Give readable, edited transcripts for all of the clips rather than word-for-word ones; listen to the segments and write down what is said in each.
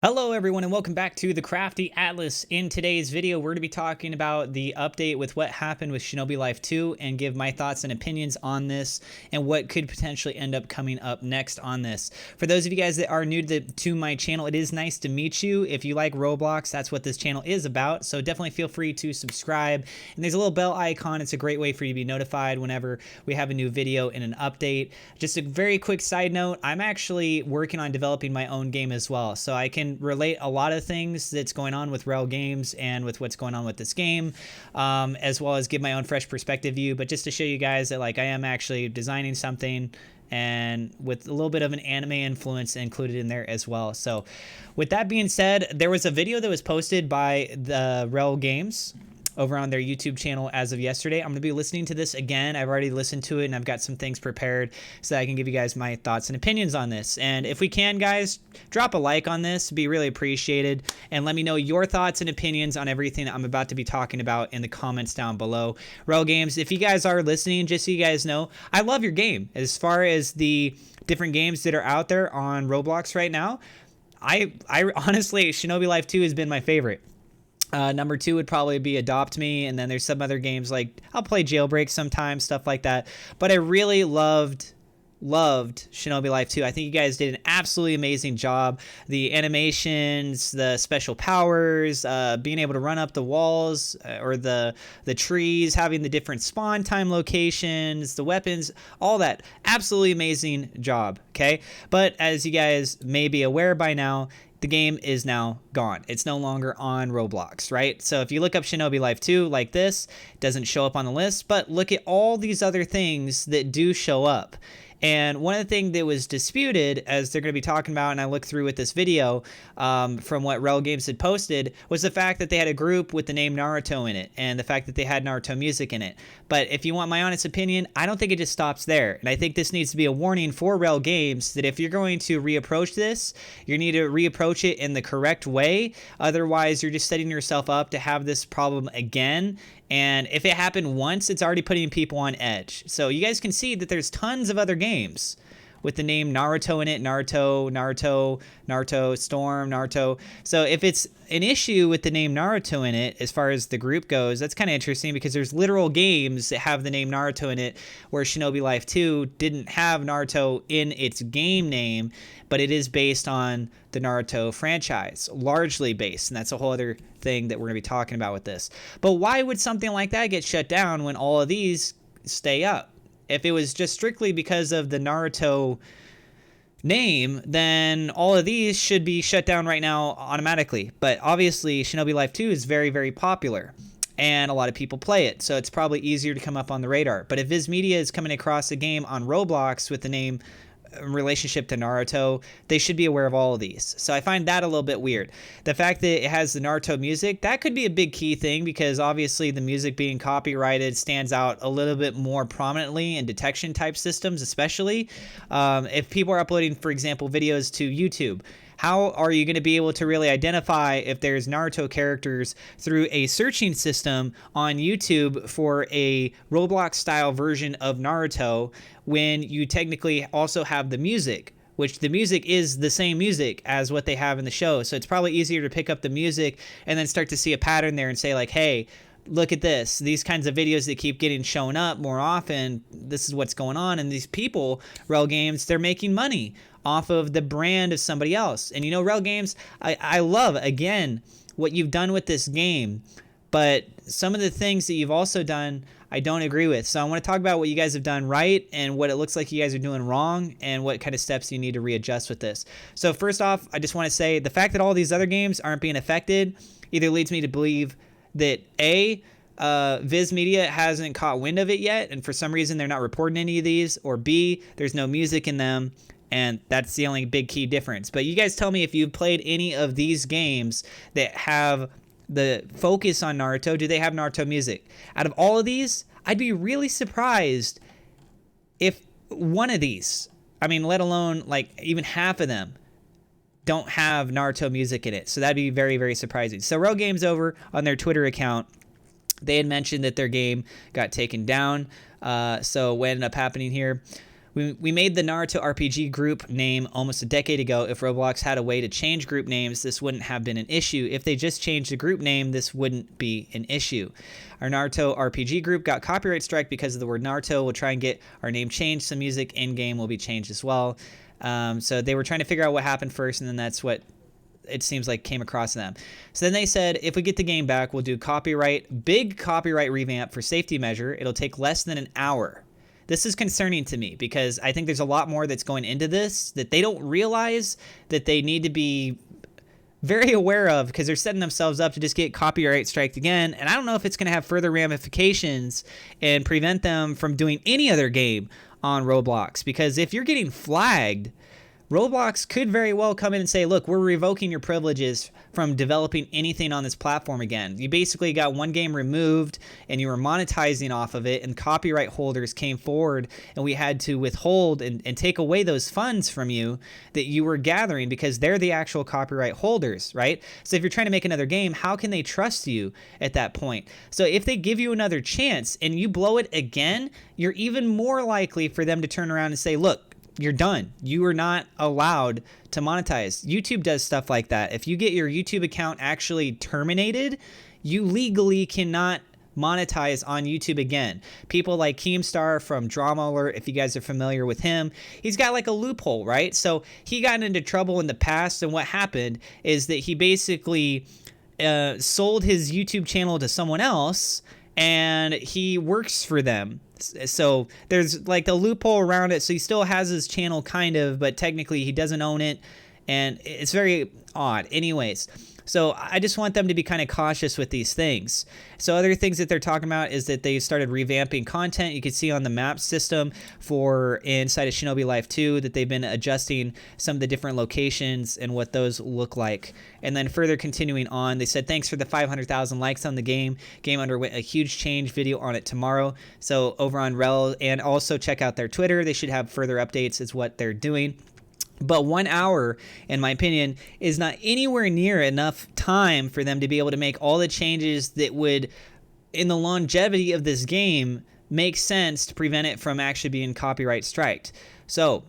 Hello everyone and welcome back to the Crafty Atlas. In today's video, we're going to be talking about the update with what happened with Shinobi Life 2 and give my thoughts and opinions on this and what could potentially end up coming up next on this. For those of you guys that are new to my channel, it is nice to meet you. If you like Roblox, that's what this channel is about, so definitely feel free to subscribe. And there's a little bell icon. It's a great way for you to be notified whenever we have a new video and an update. Just a very quick side note, I'm actually working on developing my own game as well, so I can relate a lot of things that's going on with Rel Games and with what's going on with this game, as well as give my own fresh perspective view. But just to show you guys that I am actually designing something and with a little bit of an anime influence included in there as well. So with that being said, there was a video that was posted by the Rel Games over on their YouTube channel as of yesterday. I'm going to be listening to this again. I've already listened to it and I've got some things prepared so that I can give you guys my thoughts and opinions on this. And if we can, guys, drop a like on this. It'd be really appreciated. And let me know your thoughts and opinions on everything that I'm about to be talking about in the comments down below. Rel Games, if you guys are listening, just so you guys know, I love your game. As far as the different games that are out there on Roblox right now, I honestly, Shinobi Life 2 has been my favorite. Number 2 would probably be Adopt Me, and then there's some other games like I'll play Jailbreak sometimes, stuff like that. But I really loved Shinobi Life 2. I think you guys did an absolutely amazing job. The animations, the special powers, being able to run up the walls or the trees, having the different spawn time locations, the weapons, all that. Absolutely amazing job, okay? But as you guys may be aware by now, the game is now gone. It's no longer on Roblox, right? So if you look up Shinobi Life 2 like this, it doesn't show up on the list, but look at all these other things that do show up. And one of the things that was disputed, as they're going to be talking about, and I looked through with this video from what Rel Games had posted, was the fact that they had a group with the name Naruto in it, and the fact that they had Naruto music in it. But if you want my honest opinion, I don't think it just stops there. And I think this needs to be a warning for Rel Games that if you're going to reapproach this, you need to reapproach it in the correct way. Otherwise, you're just setting yourself up to have this problem again. And if it happened once, it's already putting people on edge. So you guys can see that there's tons of other games with the name Naruto in it. Naruto, Storm, Naruto. So if it's an issue with the name Naruto in it, as far as the group goes, that's kind of interesting because there's literal games that have the name Naruto in it where Shinobi Life 2 didn't have Naruto in its game name, but it is based on the Naruto franchise, largely based, and that's a whole other thing that we're going to be talking about with this. But why would something like that get shut down when all of these stay up? If it was just strictly because of the Naruto name, then all of these should be shut down right now automatically. But obviously, Shinobi Life 2 is very, very popular, and a lot of people play it, so it's probably easier to come up on the radar. But if Viz Media is coming across a game on Roblox with the name relationship to Naruto, they should be aware of all of these. So I find that a little bit weird. The fact that it has the Naruto music, that could be a big key thing because obviously the music being copyrighted stands out a little bit more prominently in detection type systems, especially if people are uploading, for example, videos to YouTube. How are you going to be able to really identify if there's Naruto characters through a searching system on YouTube for a Roblox style version of Naruto when you technically also have the music, which the music is the same music as what they have in the show. So it's probably easier to pick up the music and then start to see a pattern there and say like, hey, look at this. These kinds of videos that keep getting shown up more often, this is what's going on. And these people, Rel Games, they're making money off of the brand of somebody else. And you know, Rel Games, I love, again, what you've done with this game. But some of the things that you've also done, I don't agree with. So I want to talk about what you guys have done right and what it looks like you guys are doing wrong and what kind of steps you need to readjust with this. So first off, I just want to say the fact that all these other games aren't being affected either leads me to believe that A, Viz Media hasn't caught wind of it yet, and for some reason they're not reporting any of these, or B, there's no music in them, and that's the only big key difference. But you guys tell me if you've played any of these games that have the focus on Naruto, do they have Naruto music? Out of all of these, I'd be really surprised if one of these, I mean, let alone like even half of them, don't have Naruto music in it. So that'd be very, very surprising. So Rel Games over on their Twitter account, they had mentioned that their game got taken down. So what ended up happening here We made the Naruto RPG group name almost a decade ago. If Roblox had a way to change group names, this wouldn't have been an issue. If they just changed the group name, this wouldn't be an issue. Our Naruto RPG group got copyright strike because of the word Naruto. We'll try and get our name changed. Some music in-game will be changed as well. So they were trying to figure out what happened first, and then that's what it seems like came across them. So then they said, if we get the game back, we'll do big copyright revamp for safety measure. It'll take less than an hour. This is concerning to me because I think there's a lot more that's going into this that they don't realize that they need to be very aware of, because they're setting themselves up to just get copyright striked again. And I don't know if it's going to have further ramifications and prevent them from doing any other game on Roblox, because if you're getting flagged, Roblox could very well come in and say, look, we're revoking your privileges from developing anything on this platform again. You basically got one game removed and you were monetizing off of it, and copyright holders came forward and we had to withhold and take away those funds from you that you were gathering, because they're the actual copyright holders, right? So if you're trying to make another game, how can they trust you at that point? So if they give you another chance and you blow it again, you're even more likely for them to turn around and say, look, you're done. You are not allowed to monetize. YouTube does stuff like that. If you get your YouTube account actually terminated, you legally cannot monetize on YouTube again. People like Keemstar from Drama Alert, if you guys are familiar with him, he's got like a loophole, right? So he got into trouble in the past, and what happened is that he basically sold his YouTube channel to someone else, and he works for them. So there's like a loophole around it. So he still has his channel kind of, but technically he doesn't own it. And it's very odd. Anyways, so I just want them to be kind of cautious with these things. So other things that they're talking about is that they started revamping content. You can see on the map system for inside of Shinobi Life 2 that they've been adjusting some of the different locations and what those look like. And then further continuing on, they said, thanks for the 500,000 likes on the game. Game underwent a huge change, video on it tomorrow. So over on Rel, and also check out their Twitter. They should have further updates as what they're doing. But 1 hour, in my opinion, is not anywhere near enough time for them to be able to make all the changes that would, in the longevity of this game, make sense to prevent it from actually being copyright striked. So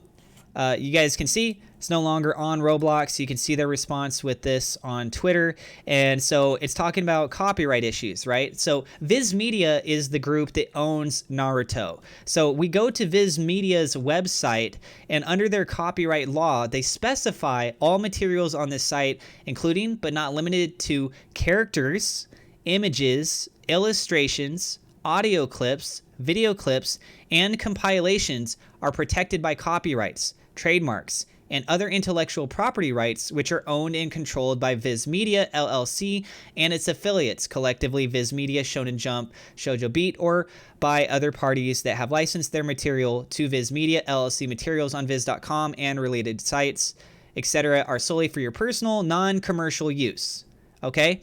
you guys can see it's no longer on Roblox. You can see their response with this on Twitter. And so it's talking about copyright issues, right? So Viz Media is the group that owns Naruto. So we go to Viz Media's website, and under their copyright law, they specify all materials on this site, including but not limited to characters, images, illustrations, audio clips, video clips, and compilations are protected by copyrights, trademarks, and other intellectual property rights, which are owned and controlled by Viz Media LLC and its affiliates, collectively Viz Media, Shonen Jump, Shoujo Beat, or by other parties that have licensed their material to Viz Media LLC. Materials on viz.com and related sites, etc., are solely for your personal, non-commercial use. Okay?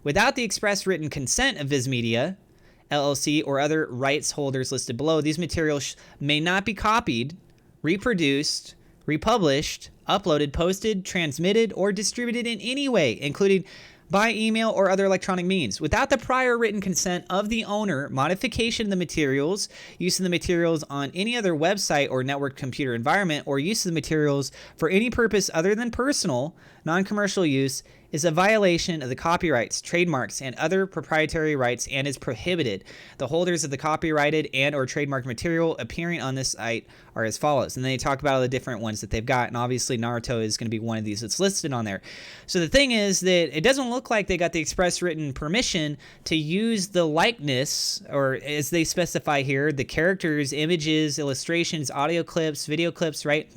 Without the express written consent of Viz Media LLC or other rights holders listed below, these materials may not be copied, reproduced, republished, uploaded, posted, transmitted, or distributed in any way, including by email or other electronic means, without the prior written consent of the owner. Modification of the materials, use of the materials on any other website or network computer environment, or use of the materials for any purpose other than personal, non-commercial use is a violation of the copyrights, trademarks, and other proprietary rights and is prohibited. The holders of the copyrighted and or trademarked material appearing on this site are as follows. And then they talk about all the different ones that they've got, and obviously Naruto is going to be one of these that's listed on there. So the thing is that it doesn't look like they got the express written permission to use the likeness, or as they specify here, the characters, images, illustrations, audio clips, video clips, right?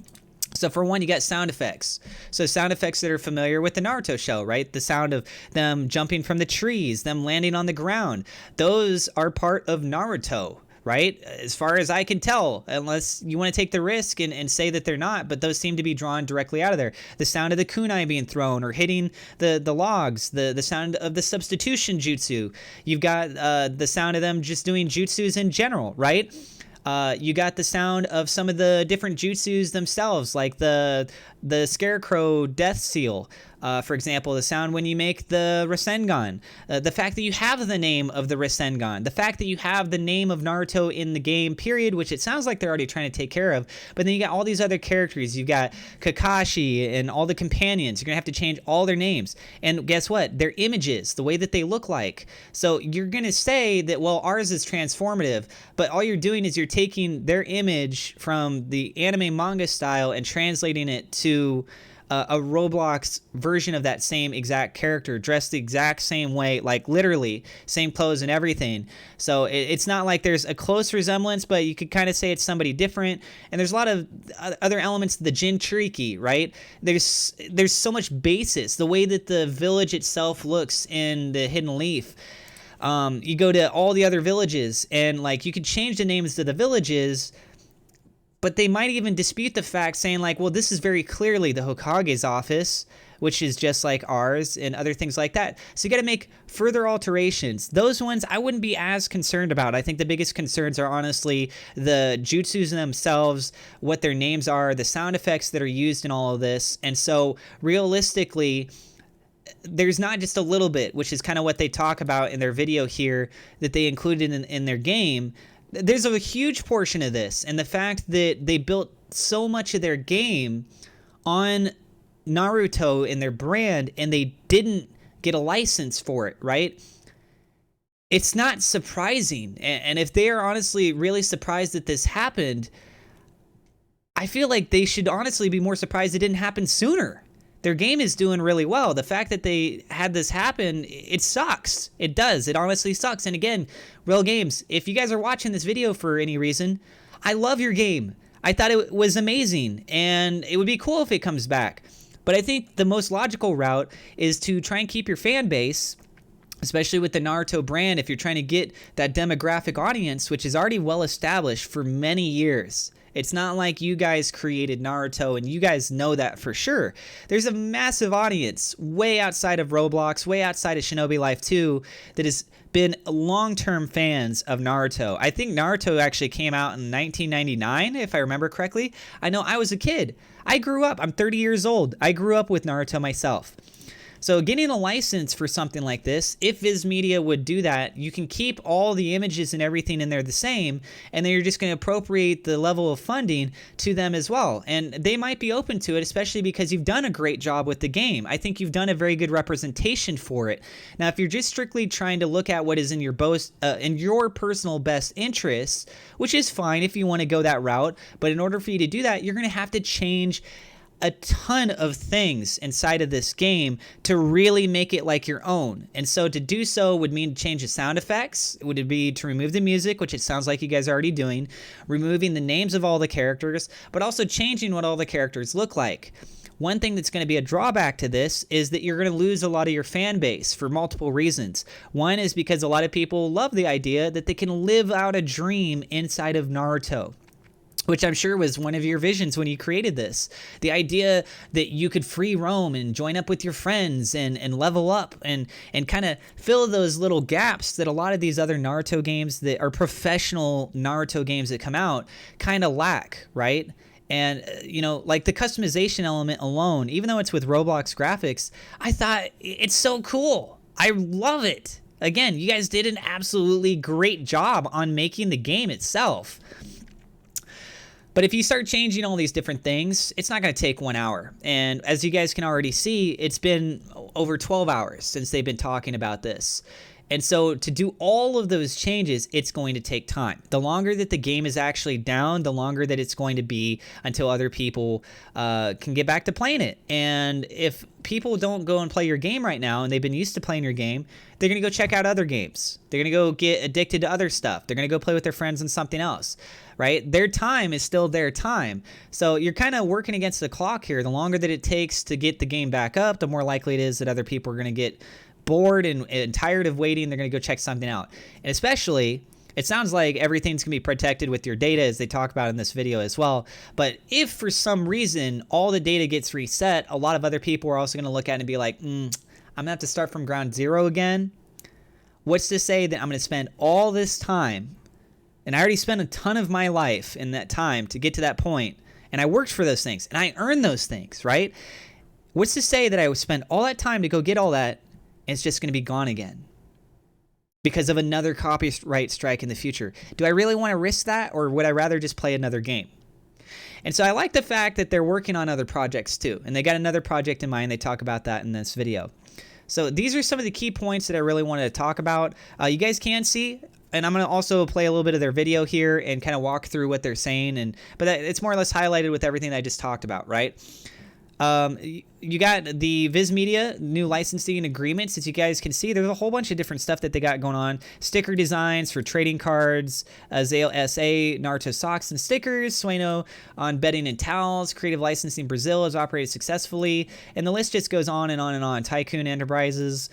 So for one, you got sound effects. So sound effects that are familiar with the Naruto show, right? The sound of them jumping from the trees, them landing on the ground. Those are part of Naruto, right? As far as I can tell, unless you want to take the risk and say that they're not, but those seem to be drawn directly out of there. The sound of the kunai being thrown or hitting the logs, the sound of the substitution jutsu. You've got the sound of them just doing jutsus in general, right? You got the sound of some of the different jutsus themselves, like the the Scarecrow Death Seal, for example, the sound when you make the Rasengan, the fact that you have the name of the Rasengan, the fact that you have the name of Naruto in the game, period, which it sounds like they're already trying to take care of, but then you got all these other characters. You've got Kakashi and all the companions. You're going to have to change all their names. And guess what? Their images, the way that they look like. So you're going to say that, well, ours is transformative, but all you're doing is you're taking their image from the anime manga style and translating it to a Roblox version of that same exact character, dressed the exact same way, like literally same clothes and everything. So it's not like there's a close resemblance, but you could kind of say it's somebody different. And there's a lot of other elements to the Jinchuriki, right? There's so much basis. The way that the village itself looks in the Hidden Leaf. You go to all the other villages, and like you could change the names to the villages, but they might even dispute the fact, saying like, well, this is very clearly the Hokage's office, which is just like ours, and other things like that. So you got to make further alterations. Those ones I wouldn't be as concerned about. I think the biggest concerns are honestly the jutsus themselves, what their names are, the sound effects that are used in all of this. And so realistically, there's not just a little bit, which is kind of what they talk about in their video here, that they included in their game. There's a huge portion of this, and the fact that they built so much of their game on Naruto and their brand, and they didn't get a license for it, right? It's not surprising. And if they are honestly really surprised that this happened, I feel like they should honestly be more surprised it didn't happen sooner. Their game is doing really well. The fact that they had this happen, it sucks. It does. It honestly sucks. And again, Real Games, if you guys are watching this video for any reason, I love your game. I thought it was amazing, and it would be cool if it comes back. But I think the most logical route is to try and keep your fan base, especially with the Naruto brand, if you're trying to get that demographic audience, which is already well established for many years. It's not like you guys created Naruto and you guys know that for sure. There's a massive audience way outside of Roblox, way outside of Shinobi Life 2 that has been long-term fans of Naruto. I think Naruto actually came out in 1999, if I remember correctly. I know I was a kid. I grew up. I'm 30 years old. I grew up with Naruto myself. So getting a license for something like this, if Viz Media would do that, you can keep all the images and everything in there the same, and then you're just going to appropriate the level of funding to them as well. And they might be open to it, especially because you've done a great job with the game. I think you've done a very good representation for it. Now, if you're just strictly trying to look at what is in your personal best interests, which is fine if you want to go that route, but in order for you to do that, you're going to have to change a ton of things inside of this game to really make it like your own. And so to do so would mean to change the sound effects. Would it be to remove the music, which it sounds like you guys are already doing, removing the names of all the characters, but also changing what all the characters look like. One thing that's going to be a drawback to this is that you're going to lose a lot of your fan base for multiple reasons. One is because a lot of people love the idea that they can live out a dream inside of Naruto, which I'm sure was one of your visions when you created this. The idea that you could free roam and join up with your friends and level up and kind of fill those little gaps that a lot of these other Naruto games that are professional Naruto games that come out kind of lack, right? And, like the customization element alone, even though it's with Roblox graphics, I thought it's so cool. I love it. Again, you guys did an absolutely great job on making the game itself. But if you start changing all these different things, it's not going to take 1 hour. And as you guys can already see, it's been over 12 hours since they've been talking about this. And so to do all of those changes, it's going to take time. The longer that the game is actually down, the longer that it's going to be until other people can get back to playing it. And if people don't go and play your game right now and they've been used to playing your game, they're going to go check out other games. They're going to go get addicted to other stuff. They're going to go play with their friends on something else, right? Their time is still their time. So you're kind of working against the clock here. The longer that it takes to get the game back up, the more likely it is that other people are going to get bored and tired of waiting. They're going to go check something out. And especially, it sounds like everything's going to be protected with your data, as they talk about in this video as well. But if for some reason all the data gets reset, a lot of other people are also going to look at it and be like, I'm going to have to start from ground zero again. What's to say that I'm going to spend all this time, and I already spent a ton of my life in that time to get to that point, and I worked for those things and I earned those things, right? What's to say that I would spend all that time to go get all that and it's just going to be gone again because of another copyright strike in the future? Do I really want to risk that, or would I rather just play another game? And so I like the fact that they're working on other projects too, and they got another project in mind. They talk about that in this video. So these are some of the key points that I really wanted to talk about. You guys can see, and I'm going to also play a little bit of their video here and kind of walk through what they're saying. But it's more or less highlighted with everything that I just talked about, right? You got the Viz Media new licensing agreements. As you guys can see, there's a whole bunch of different stuff that they got going on. Sticker designs for trading cards, Zale SA, Naruto socks and stickers, Sueno on bedding and towels, creative licensing Brazil has operated successfully, and the list just goes on and on and on. Tycoon Enterprises,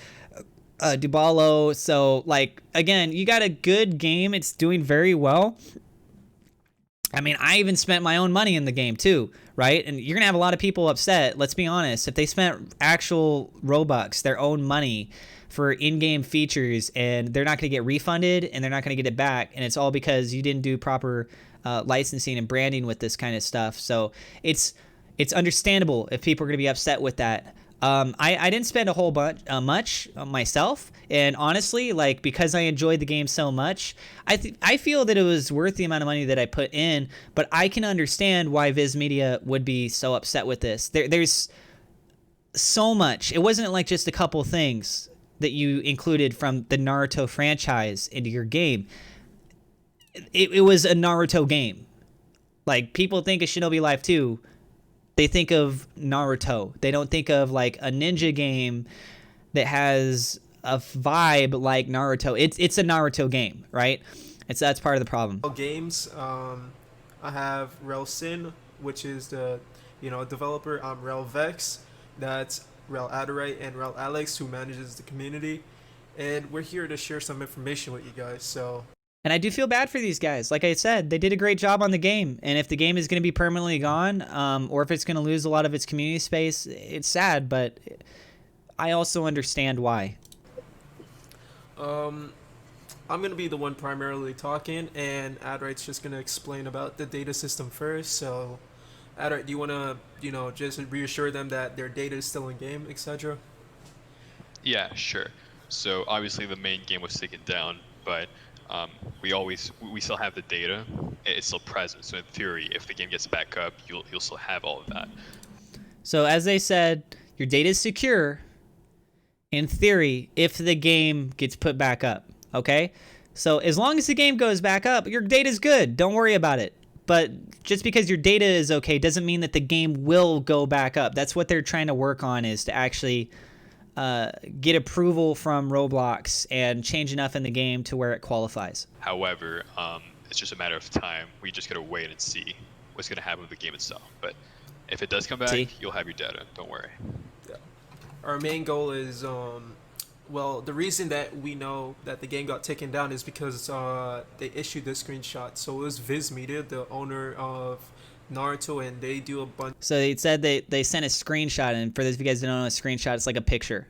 Dubalo. So, like, again, you got a good game. It's doing very well. I mean, I even spent my own money in the game too, right? And you're going to have a lot of people upset, let's be honest, if they spent actual Robux, their own money, for in-game features, and they're not going to get refunded and they're not going to get it back, and it's all because you didn't do proper licensing and branding with this kind of stuff. So it's understandable if people are going to be upset with that. I didn't spend a whole bunch much myself, and honestly, like, because I enjoyed the game so much, I feel that it was worth the amount of money that I put in. But I can understand why Viz Media would be so upset with this. There's so much. It wasn't like just a couple things that you included from the Naruto franchise into your game. It was a Naruto game. Like, people think of Shinobi Life 2. They think of Naruto. They don't think of like a ninja game that has a vibe like Naruto. It's a Naruto game, right? That's part of the problem. Games. I have Rel Sin, which is the developer. I'm Rel Vex. That's Rel Adorite and Rel Alex, who manages the community, and we're here to share some information with you guys. So. And I do feel bad for these guys. Like I said, they did a great job on the game. And if the game is going to be permanently gone, or if it's going to lose a lot of its community space, it's sad. But I also understand why. I'm going to be the one primarily talking, and Adrite's just going to explain about the data system first. So, Adrite, do you want to, just reassure them that their data is still in game, etc.? Yeah, sure. So obviously the main game was taken down, but we still have the data. It's still present. So in theory, if the game gets back up, you'll still have all of that. So as they said, your data is secure in theory if the game gets put back up. Okay? So as long as the game goes back up, your data is good. Don't worry about it. But just because your data is okay doesn't mean that the game will go back up. That's what they're trying to work on, is to actually get approval from Roblox and change enough in the game to where it qualifies. However, it's just a matter of time. We just gotta wait and see what's gonna happen with the game itself. But if it does come back, you'll have your data. Don't worry. Yeah. Our main goal is, well, the reason that we know that the game got taken down is because they issued the screenshot. So it was Viz Media, the owner of Naruto, and they do a bunch. So it said they sent a screenshot, and for those of you guys who don't know, a screenshot, it's like a picture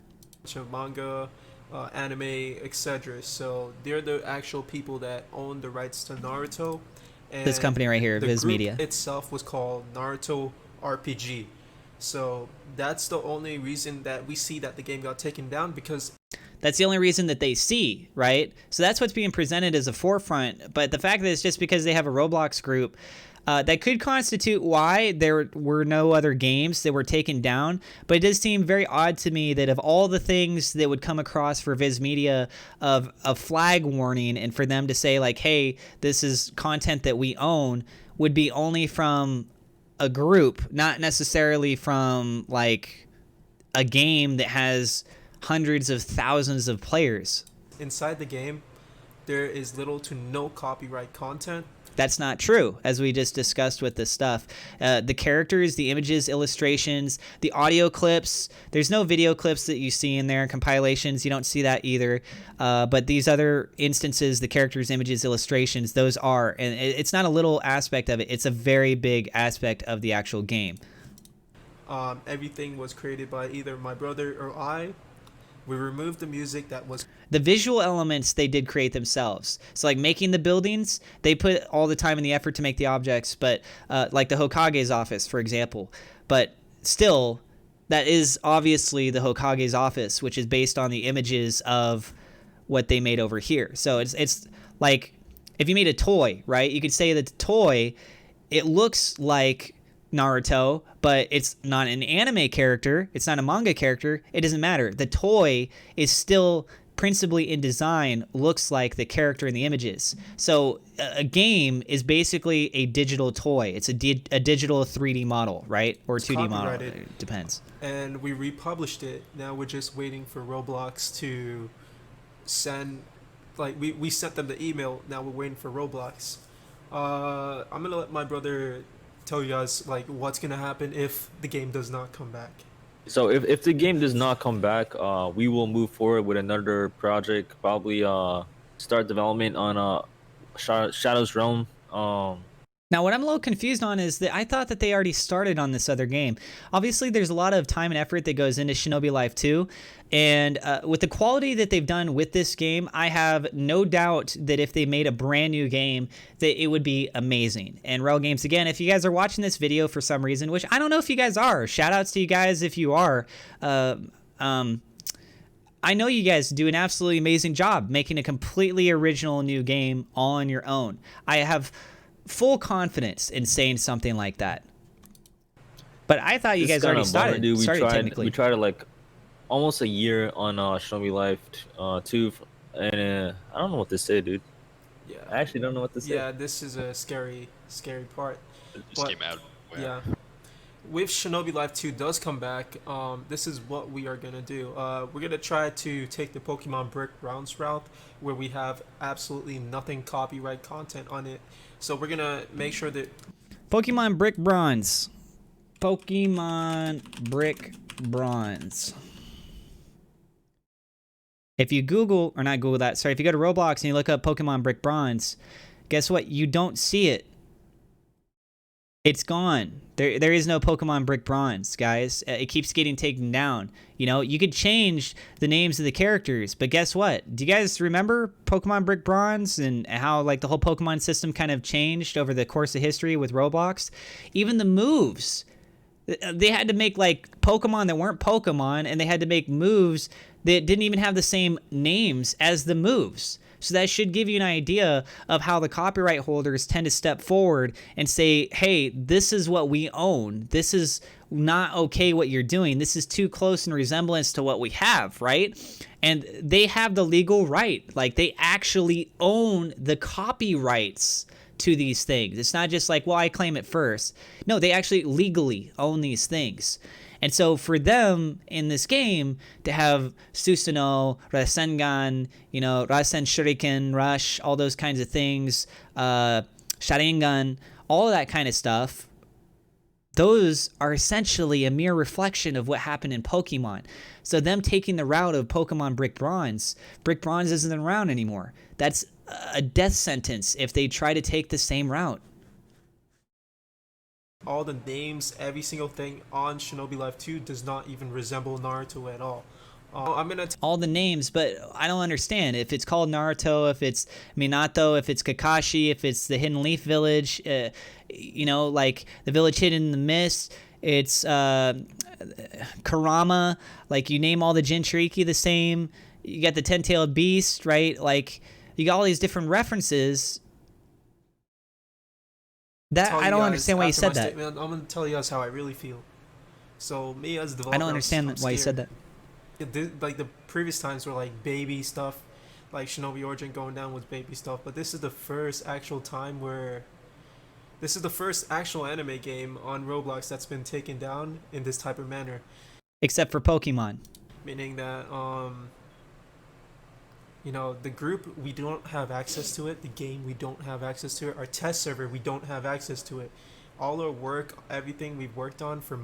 of manga, anime, etc. So they're the actual people that own the rights to Naruto. And this company right here, Viz Media itself was called Naruto RPG. So that's the only reason that we see that the game got taken down, because that's the only reason that they see, right? So that's what's being presented as a forefront. But the fact that it's just because they have a Roblox group, that could constitute why there were no other games that were taken down. But it does seem very odd to me that of all the things that would come across for Viz Media of a flag warning, and for them to say like, hey, this is content that we own, would be only from a group, not necessarily from like a game that has hundreds of thousands of players. Inside the game, there is little to no copyright content. That's not true, as we just discussed with this stuff. The characters, the images, illustrations, the audio clips, there's no video clips that you see in there. Compilations, you don't see that either. But these other instances, the characters, images, illustrations, those are. And it's not a little aspect of it. It's a very big aspect of the actual game. Everything was created by either my brother or I. We removed the music that was The visual elements they did create themselves. So like making the buildings, they put all the time and the effort to make the objects, but like the Hokage's office, for example. But still, that is obviously the Hokage's office, which is based on the images of what they made over here. So it's like if you made a toy, right? You could say that the toy, it looks like Naruto, but it's not an anime character. It's not a manga character. It doesn't matter. The toy is still principally in design looks like the character in the images. So a game is basically a digital toy. It's a digital 3D model, right? Or 2D model. It depends. And we republished it. Now we're just waiting for Roblox to send, like we sent them the email. Now we're waiting for Roblox. I'm gonna let my brother tell you guys like what's gonna happen if the game does not come back. So if the game does not come back, we will move forward with another project. Probably start development on Shadow's Realm. Now, what I'm a little confused on is that I thought that they already started on this other game. Obviously, there's a lot of time and effort that goes into Shinobi Life 2, and with the quality that they've done with this game, I have no doubt that if they made a brand new game, that it would be amazing. And Rel Games, again, if you guys are watching this video for some reason, which I don't know if you guys are, shout outs to you guys if you are, I know you guys do an absolutely amazing job making a completely original new game all on your own. I have full confidence in saying something like that. But I thought you guys already started. Dude. Technically. We tried like almost a year on Shinobi Life 2, and I don't know what to say, dude. Yeah. I actually don't know what to say. Yeah, this is a scary part. It just came out. Yeah. With Shinobi Life 2 does come back, this is what we are gonna do. We're gonna try to take the Pokemon Brick Bronze route, where we have absolutely nothing copyright content on it. So we're gonna make sure that Pokemon Brick Bronze. Pokemon Brick Bronze. If you Google, or not Google that, sorry, if you go to Roblox and you look up Pokemon Brick Bronze, guess what? You don't see it. It's gone. There is no Pokemon Brick Bronze, guys. It keeps getting taken down. You know, you could change the names of the characters, but guess what? Do you guys remember Pokemon Brick Bronze and how like the whole Pokemon system kind of changed over the course of history with Roblox? Even the moves. They had to make like Pokemon that weren't Pokemon, and they had to make moves that didn't even have the same names as the moves. So that should give you an idea of how the copyright holders tend to step forward and say, hey, this is what we own. This is not okay what you're doing. This is too close in resemblance to what we have, right? And they have the legal right. Like they actually own the copyrights to these things. It's not just like, well, I claim it first. No, they actually legally own these things. And so for them in this game to have Susanoo, Rasengan, you know, Rasen Shuriken, Rush, all those kinds of things, Sharingan, all of that kind of stuff, those are essentially a mere reflection of what happened in Pokemon. So them taking the route of Pokemon Brick Bronze isn't around anymore. That's a death sentence if they try to take the same route. all the names, every single thing on Shinobi Life 2 does not even resemble Naruto at all. I'm gonna all the names, but I don't understand if it's called Naruto, if it's Minato, if it's Kakashi, if it's the Hidden Leaf Village, you know, like the village hidden in the mist. It's Karama. Like you name all the Jinchuriki the same. You got the Ten-Tailed Beast, right? Like you got all these different references. That I don't understand why you said that. I'm gonna tell you guys how I really feel. So me as a developer, I don't understand why you said that. Like the previous times were like baby stuff, like Shinobi Origin going down was baby stuff, but this is the first actual time where this is the first actual anime game on Roblox that's been taken down in this type of manner. Except for Pokemon. Meaning that you know, the group, we don't have access to it. The game, we don't have access to it. Our test server, we don't have access to it. All our work, everything we've worked on for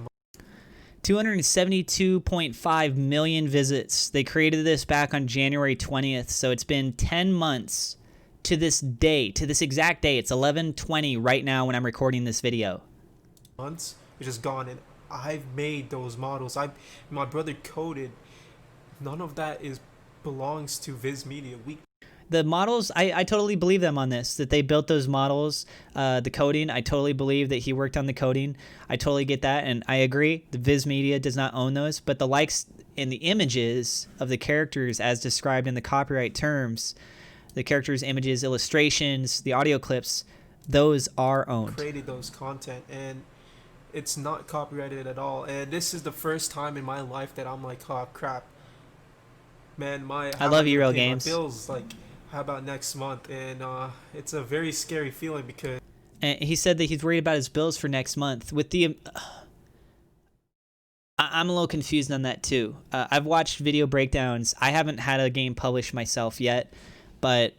272.5 million visits. They created this back on January 20th, so it's been 10 months to this day, to this exact day. It's 11:20 right now when I'm recording this video. months, it's just gone, and I've made those models. My brother coded none of that is belongs to Viz Media. The models, I totally believe them on this, that they built those models. The coding, I totally believe that he worked on the coding. I totally get that, and I agree. The Viz Media does not own those, but the likes and the images of the characters as described in the copyright terms, the characters, images, illustrations, the audio clips, those are owned. Created those content, and it's not copyrighted at all. And this is the first time in my life that I'm like, oh crap, man, I love you, Real Games. Bills, like, how about next month? And it's a very scary feeling because. And he said that he's worried about his bills for next month. With the, I'm a little confused on that too. I've watched video breakdowns. I haven't had a game published myself yet, but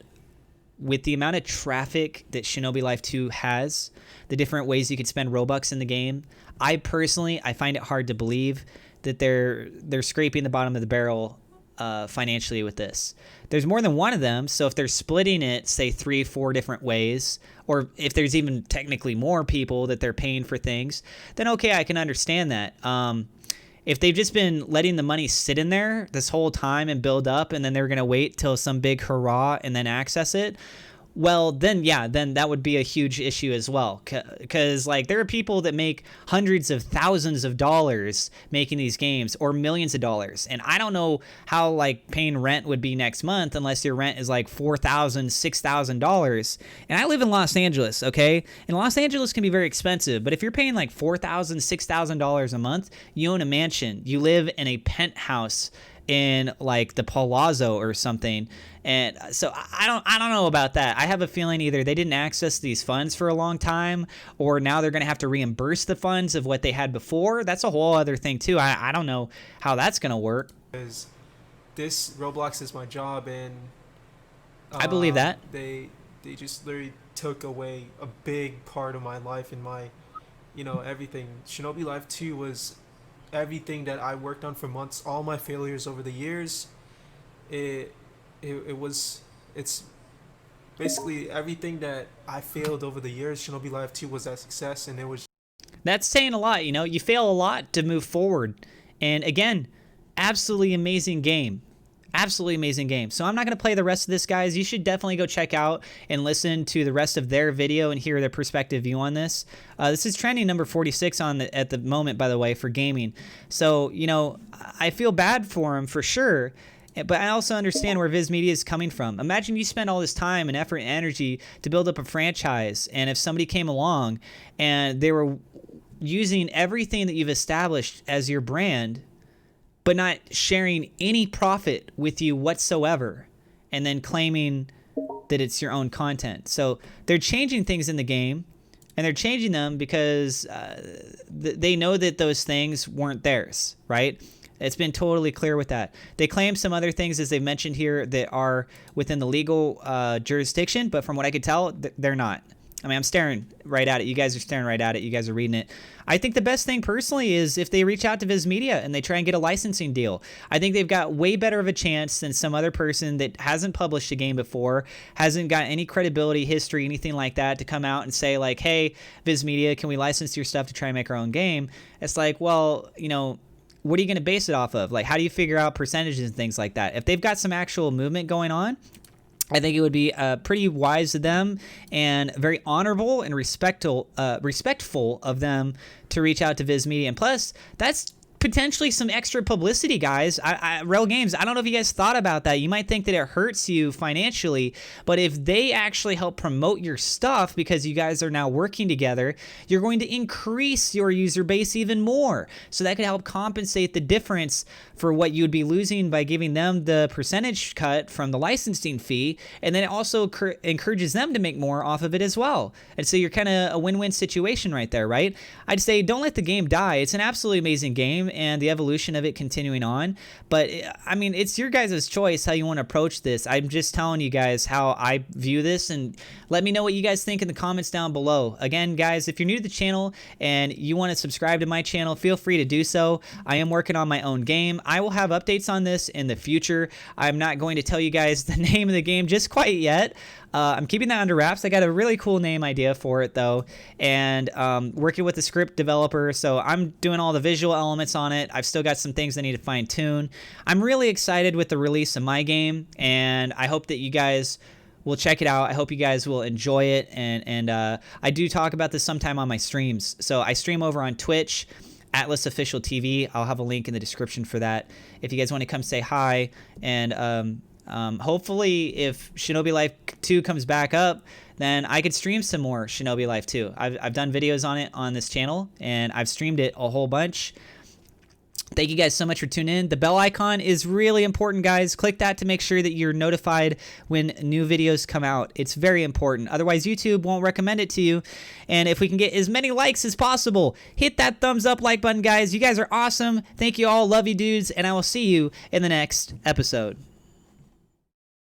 with the amount of traffic that Shinobi Life 2 has, the different ways you could spend Robux in the game, I find it hard to believe that they're scraping the bottom of the barrel financially with this. There's more than one of them, so if they're splitting it, say 3-4 different ways, or if there's even technically more people that they're paying for things, then okay, I can understand that. If they've just been letting the money sit in there this whole time and build up, and then they're going to wait till some big hurrah and then access it, well, then, yeah, then that would be a huge issue as well. Because, like, there are people that make hundreds of thousands of dollars making these games, or millions of dollars. And I don't know how, like, paying rent would be next month unless your rent is, like, $4,000, $6,000. And I live in Los Angeles, okay? And Los Angeles can be very expensive. But if you're paying, like, $4,000, $6,000 a month, you own a mansion. You live in a penthouse in like the Palazzo or something. And so I don't know about that. I have a feeling either they didn't access these funds for a long time, or now they're going to have to reimburse the funds of what they had before. That's a whole other thing too. I don't know how that's going to work. Because this Roblox is my job, and I believe that. They just literally took away a big part of my life and my, everything. Shinobi Life 2 was everything that I worked on for months, all my failures over the years. It's basically everything that I failed over the years. Shinobi Life 2 was that success, and it was. That's saying a lot, you fail a lot to move forward. And again, absolutely amazing game. Absolutely amazing game. So I'm not going to play the rest of this, guys. You should definitely go check out and listen to the rest of their video and hear their perspective view on this. This is trending number 46 at the moment, by the way, for gaming. So, I feel bad for him for sure. But I also understand where Viz Media is coming from. Imagine you spend all this time and effort and energy to build up a franchise, and if somebody came along and they were using everything that you've established as your brand, but not sharing any profit with you whatsoever, and then claiming that it's your own content. So they're changing things in the game, and they're changing them because they know that those things weren't theirs, right? It's been totally clear with that. They claim some other things, as they mentioned here, that are within the legal jurisdiction, but from what I could tell, they're not. I mean, I'm staring right at it. You guys are staring right at it. You guys are reading it. I think the best thing personally is if they reach out to Viz Media and they try and get a licensing deal. I think they've got way better of a chance than some other person that hasn't published a game before, hasn't got any credibility, history, anything like that, to come out and say like, hey, Viz Media, can we license your stuff to try and make our own game? It's like, well, what are you going to base it off of? Like, how do you figure out percentages and things like that? If they've got some actual movement going on, I think it would be pretty wise of them and very honorable and respectful of them to reach out to Viz Media. And plus, that's potentially some extra publicity, guys. Rel Games, I don't know if you guys thought about that. You might think that it hurts you financially, but if they actually help promote your stuff because you guys are now working together, you're going to increase your user base even more. So that could help compensate the difference for what you would be losing by giving them the percentage cut from the licensing fee, and then it also encourages them to make more off of it as well. And so you're kind of a win-win situation right there, right? I'd say don't let the game die. It's an absolutely amazing game, and the evolution of it continuing on. But I mean, it's your guys' choice how you want to approach this. I'm just telling you guys how I view this, and let me know what you guys think in the comments down below. Again, guys, if you're new to the channel and you want to subscribe to my channel, feel free to do so. I am working on my own game. I will have updates on this in the future. I'm not going to tell you guys the name of the game just quite yet. I'm keeping that under wraps. I got a really cool name idea for it though, and working with the script developer, so I'm doing all the visual elements on it. I've still got some things I need to fine tune. I'm really excited with the release of my game, and I hope that you guys will check it out. I hope you guys will enjoy it, and I do talk about this sometime on my streams. So I stream over on Twitch, Atlas Official TV. I'll have a link in the description for that if you guys want to come say hi. And hopefully if Shinobi Life 2 comes back up, then I could stream some more Shinobi Life 2. I've done videos on it on this channel, and I've streamed it a whole bunch. Thank you guys so much for tuning in. The bell icon is really important, guys. Click that to make sure that you're notified when new videos come out. It's very important. Otherwise, YouTube won't recommend it to you. And if we can get as many likes as possible, hit that thumbs up like button, guys. You guys are awesome. Thank you all. Love you, dudes. And I will see you in the next episode.